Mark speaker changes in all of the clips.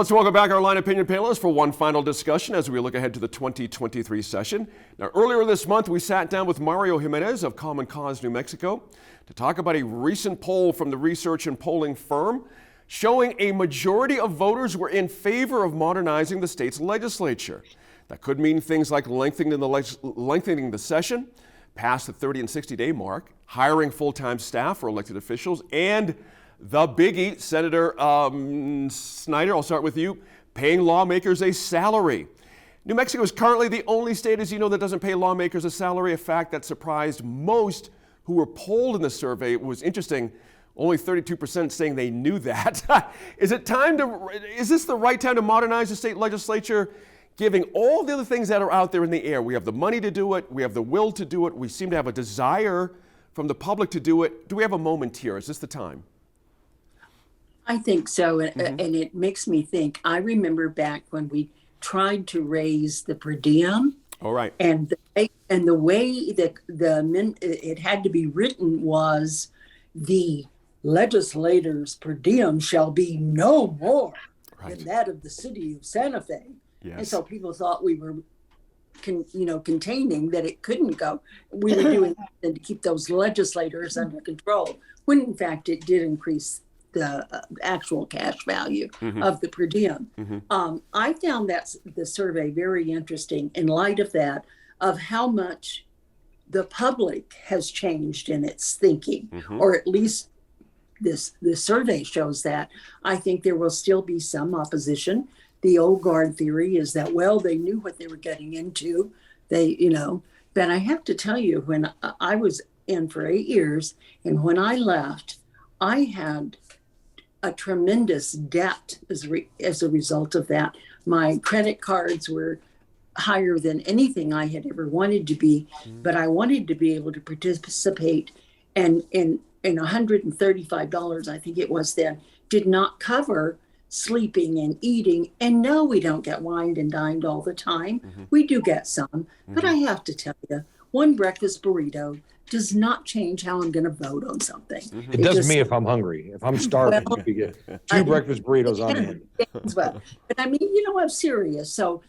Speaker 1: Let's welcome back our Line Opinion panelists for one final discussion as we look ahead to the 2023 session. Now, earlier this month, we sat down with Mario Jimenez of Common Cause New Mexico to talk about a recent poll from the research and polling firm showing a majority of voters were in favor of modernizing the state's legislature. That could mean things like lengthening the session, past the 30 and 60-day mark, hiring full-time staff for elected officials, and the biggie, Senator Snyder, I'll start with you, paying lawmakers a salary. New Mexico is currently the only state, as you know, that doesn't pay lawmakers a salary, a fact that surprised most who were polled in the survey. It was interesting, only 32% saying they knew that. Is this the right time to modernize the state legislature, given all the other things that are out there in the air? We have the money to do it, we have the will to do it, we seem to have a desire from the public to do it. Do we have a moment here? Is this the time?
Speaker 2: I think so, and it makes me think. I remember back when we tried to raise the per diem.
Speaker 1: All right.
Speaker 2: And the way that it had to be written was, the legislators' per diem shall be no more than that of the city of Santa Fe.
Speaker 1: Yes.
Speaker 2: And so people thought we were containing that it couldn't go. We were doing that to keep those legislators under control, when in fact it did increase the actual cash value of the per diem. I found that the survey very interesting in light of that, of how much the public has changed in its thinking, or at least this survey shows that. I think there will still be some opposition. The old guard theory is that, well, they knew what they were getting into. But I have to tell you, when I was in for 8 years, and when I left, I had a tremendous debt as a result of that. My credit cards were higher than anything I had ever wanted to be, but I wanted to be able to participate, and in $135, I think it was then, did not cover sleeping and eating. And no, we don't get wined and dined all the time. We do get some, but I have to tell you, one breakfast burrito does not change how I'm going to vote on something.
Speaker 3: It does me if I'm hungry. If I'm starving, you get two breakfast burritos on hand.
Speaker 2: Well, but I mean, I'm serious. So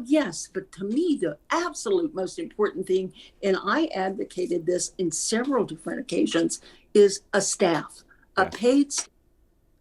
Speaker 2: yes, but to me, the absolute most important thing, and I advocated this in several different occasions, is a staff, a paid staff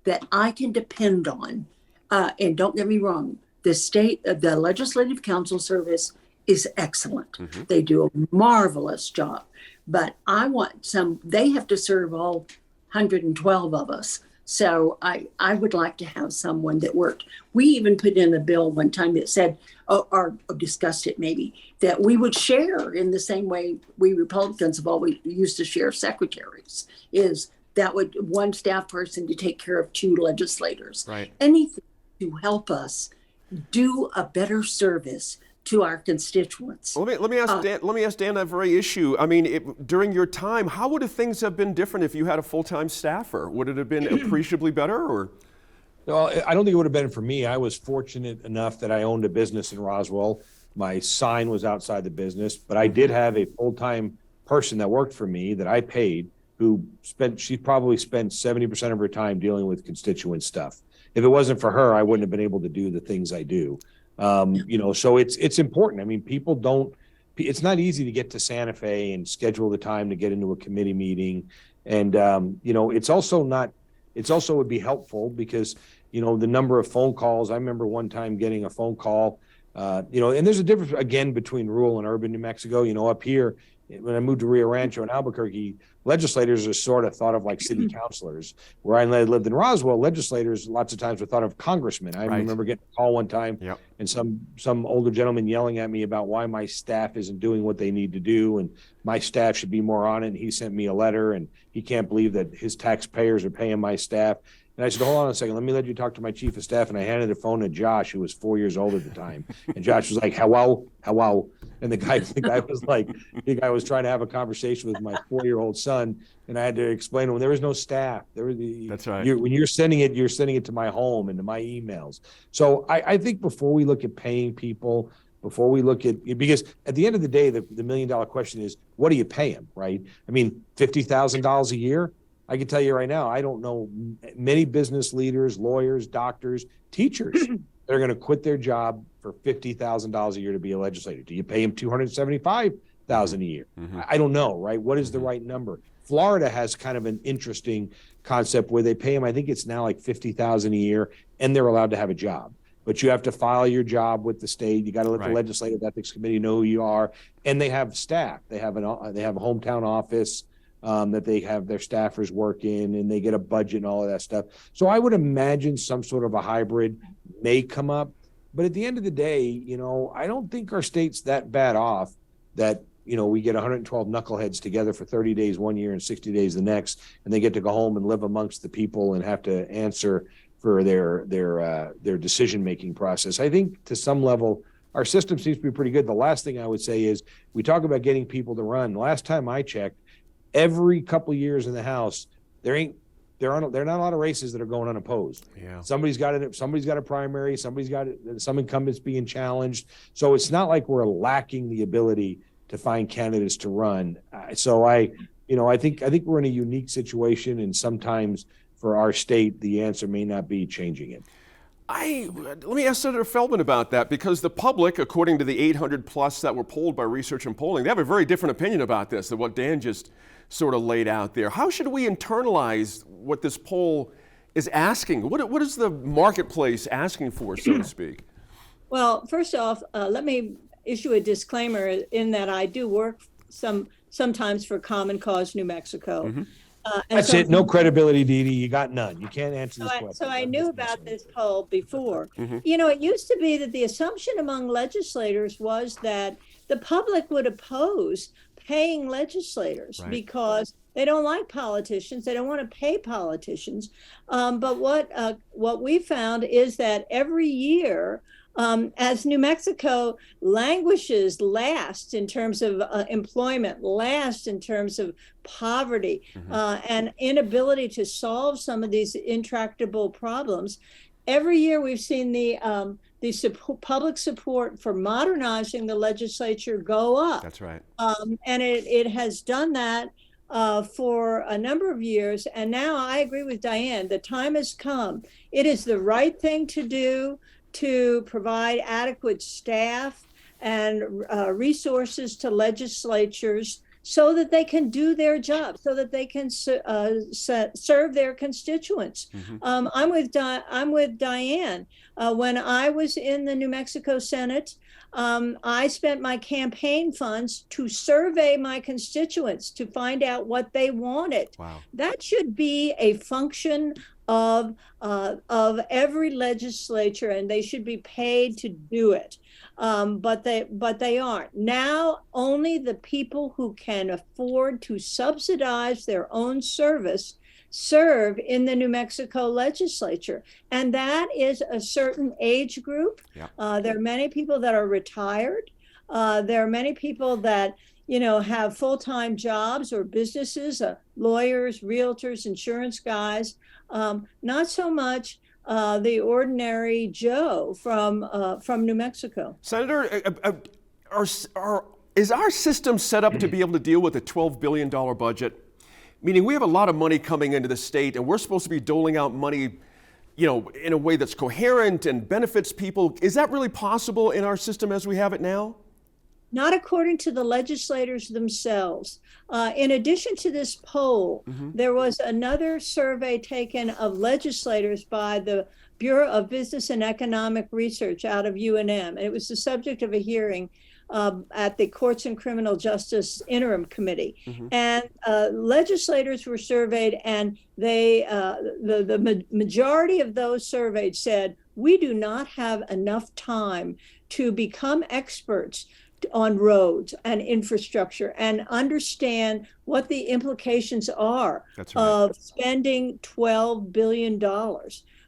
Speaker 2: that I can depend on. And don't get me wrong, the Legislative Council service is excellent. They do a marvelous job. But I want they have to serve all 112 of us. So I would like to have someone that worked. We even put in a bill one time that said, or discussed it maybe, that we would share in the same way we Republicans have always used to share secretaries, is that would one staff person to take care of 2 legislators.
Speaker 1: Right.
Speaker 2: Anything to help us do a better service to our constituents.
Speaker 1: Let me ask Dan that very issue. I mean, during your time, how would things have been different if you had a full-time staffer? Would it have been appreciably better, or?
Speaker 3: Well, I don't think it would have been for me. I was fortunate enough that I owned a business in Roswell. My sign was outside the business, but I did have a full-time person that worked for me that I paid, she probably spent 70% of her time dealing with constituent stuff. If it wasn't for her, I wouldn't have been able to do the things I do. So it's important. I mean, it's not easy to get to Santa Fe and schedule the time to get into a committee meeting. And, it would be helpful because, the number of phone calls. I remember one time getting a phone call, and there's a difference again between rural and urban New Mexico. Up here, when I moved to Rio Rancho and Albuquerque, legislators are sort of thought of like city councilors. Where I lived in Roswell, legislators lots of times were thought of congressmen. I remember getting a call one time and some older gentleman yelling at me about why my staff isn't doing what they need to do, and my staff should be more on it. And he sent me a letter, and he can't believe that his taxpayers are paying my staff. And I said, hold on a second, let you talk to my chief of staff. And I handed the phone to Josh, who was 4 years old at the time. And Josh was like, hello. And the guy was trying to have a conversation with my 4-year-old son. And I had to explain to him, there was no staff.
Speaker 1: That's right.
Speaker 3: When you're sending it to my home and to my emails. So I think before we look at paying people, because at the end of the day, the $1 million question is, what do you pay them, right? I mean, $50,000 a year? I can tell you right now, I don't know many business leaders, lawyers, doctors, teachers that are going to quit their job for $50,000 a year to be a legislator. Do you pay them $275,000 a year? I don't know, right? What is the right number? Florida has kind of an interesting concept where they pay them, I think it's now like $50,000 a year, and they're allowed to have a job. But you have to file your job with the state. You got to let the legislative ethics committee know who you are, and they have staff. They have a hometown office that they have their staffers work in, and they get a budget and all of that stuff. So I would imagine some sort of a hybrid may come up. But at the end of the day, you know, I don't think our state's that bad off that, you know, we get 112 knuckleheads together for 30 days one year and 60 days the next, and they get to go home and live amongst the people and have to answer for their decision-making process. I think to some level, our system seems to be pretty good. The last thing I would say is we talk about getting people to run. Last time I checked, every couple of years in the House, there are not a lot of races that are going unopposed.
Speaker 1: Yeah.
Speaker 3: Somebody's got a primary, some incumbents being challenged. So it's not like we're lacking the ability to find candidates to run. So I think we're in a unique situation, and sometimes for our state, the answer may not be changing it.
Speaker 1: Let me ask Senator Feldman about that, because the public, according to the 800 plus that were polled by Research and Polling, they have a very different opinion about this than what Dan just sort of laid out there. How should we internalize what this poll is asking? What is the marketplace asking for, so to speak?
Speaker 4: Well, first off, let me issue a disclaimer in that I do work sometimes for Common Cause New Mexico.
Speaker 3: That's it. No credibility, Dee Dee. You got none. You can't answer this question.
Speaker 4: So I knew about this poll before. You know, it used to be that the assumption among legislators was that the public would oppose paying legislators because they don't like politicians. They don't want to pay politicians. But what we found is that every year, as New Mexico languishes last in terms of employment, last in terms of poverty, and inability to solve some of these intractable problems, every year we've seen the public support for modernizing the legislature go up.
Speaker 1: That's right.
Speaker 4: And it has done that for a number of years. And now I agree with Diane. The time has come. It is the right thing to do to provide adequate staff and resources to legislatures so that they can do their job, so that they can serve their constituents. I'm with Diane. When I was in the New Mexico Senate, I spent my campaign funds to survey my constituents to find out what they wanted. Wow. That should be a function of every legislature, and they should be paid to do it. But they aren't. Now, only the people who can afford to subsidize their own service serve in the New Mexico legislature. And that is a certain age group. Yeah. There are many people that are retired. There are many people that, have full-time jobs or businesses, lawyers, realtors, insurance guys. Not so much the ordinary Joe from New Mexico.
Speaker 1: Senator, is our system set up to be able to deal with a $12 billion budget? Meaning we have a lot of money coming into the state, and we're supposed to be doling out money, in a way that's coherent and benefits people. Is that really possible in our system as we have it now?
Speaker 4: Not according to the legislators themselves. In addition to this poll, there was another survey taken of legislators by the Bureau of Business and Economic Research out of UNM. And it was the subject of a hearing at the Courts and Criminal Justice Interim Committee. And legislators were surveyed, and the majority of those surveyed said, we do not have enough time to become experts on roads and infrastructure and understand what the implications are of spending $12 billion.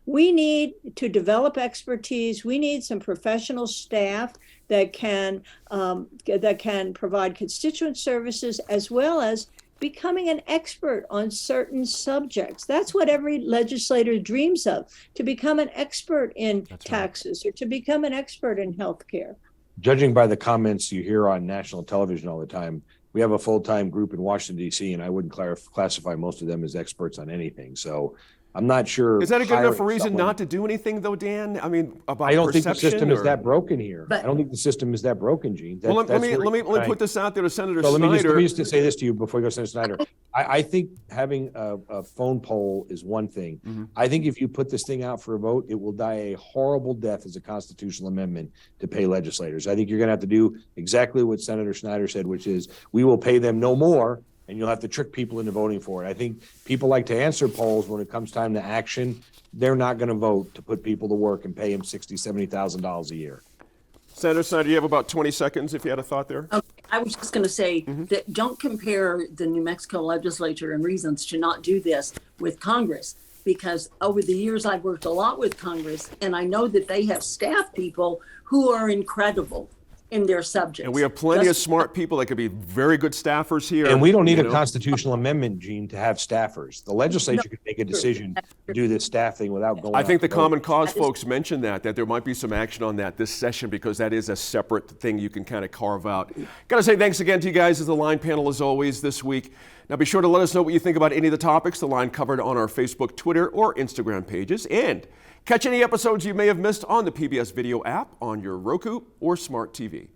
Speaker 4: We need to develop expertise. We need some professional staff that can provide constituent services, as well as becoming an expert on certain subjects. That's what every legislator dreams of, to become an expert in taxes or to become an expert in healthcare.
Speaker 3: Judging by the comments you hear on national television all the time, we have a full-time group in Washington, D.C., and I wouldn't classify most of them as experts on anything. So I'm not sure.
Speaker 1: Is that a good enough
Speaker 3: hiring
Speaker 1: reason
Speaker 3: someone-
Speaker 1: not to do anything, though, Dan? I mean, about
Speaker 3: I don't think the
Speaker 1: perception,
Speaker 3: system is
Speaker 1: or-
Speaker 3: that broken here.
Speaker 2: But-
Speaker 3: I don't think the system is that broken, Gene.
Speaker 1: Well, let me
Speaker 3: That's where-
Speaker 1: put this out there to Senator
Speaker 3: So let
Speaker 1: Snyder.
Speaker 3: me just say this to you before you go, Senator Snyder. I think having a phone poll is one thing.
Speaker 1: Mm-hmm.
Speaker 3: I think if you put this thing out for a vote, it will die a horrible death as a constitutional amendment to pay legislators. I think you're going to have to do exactly what Senator Snyder said, which is we will pay them no more, and you'll have to trick people into voting for it. I think people like to answer polls when it comes time to action. They're not going to vote to put people to work and pay them $60,000, $70,000 a year.
Speaker 1: Senator Snyder, you have about 20 seconds if you had a thought there.
Speaker 2: Okay, I was just going to say that don't compare the New Mexico legislature and reasons to not do this with Congress, because over the years I've worked a lot with Congress, and I know that they have staff people who are incredible in their subjects.
Speaker 1: And we have plenty of
Speaker 2: Just-
Speaker 1: smart people that could be very good staffers here.
Speaker 3: And we don't need
Speaker 1: you
Speaker 3: a
Speaker 1: know.
Speaker 3: constitutional amendment, Gene, to have staffers. The legislature could make a decision to do this staff thing without going.
Speaker 1: I think the
Speaker 3: out to vote.
Speaker 1: Common Cause
Speaker 2: That is-
Speaker 1: folks mentioned that there might be some action on that this session, because that is a separate thing you can kind of carve out. Got to say thanks again to you guys as the Line panel as always this week. Now be sure to let us know what you think about any of the topics the Line covered on our Facebook, Twitter, or Instagram pages. And catch any episodes you may have missed on the PBS Video app on your Roku or Smart TV.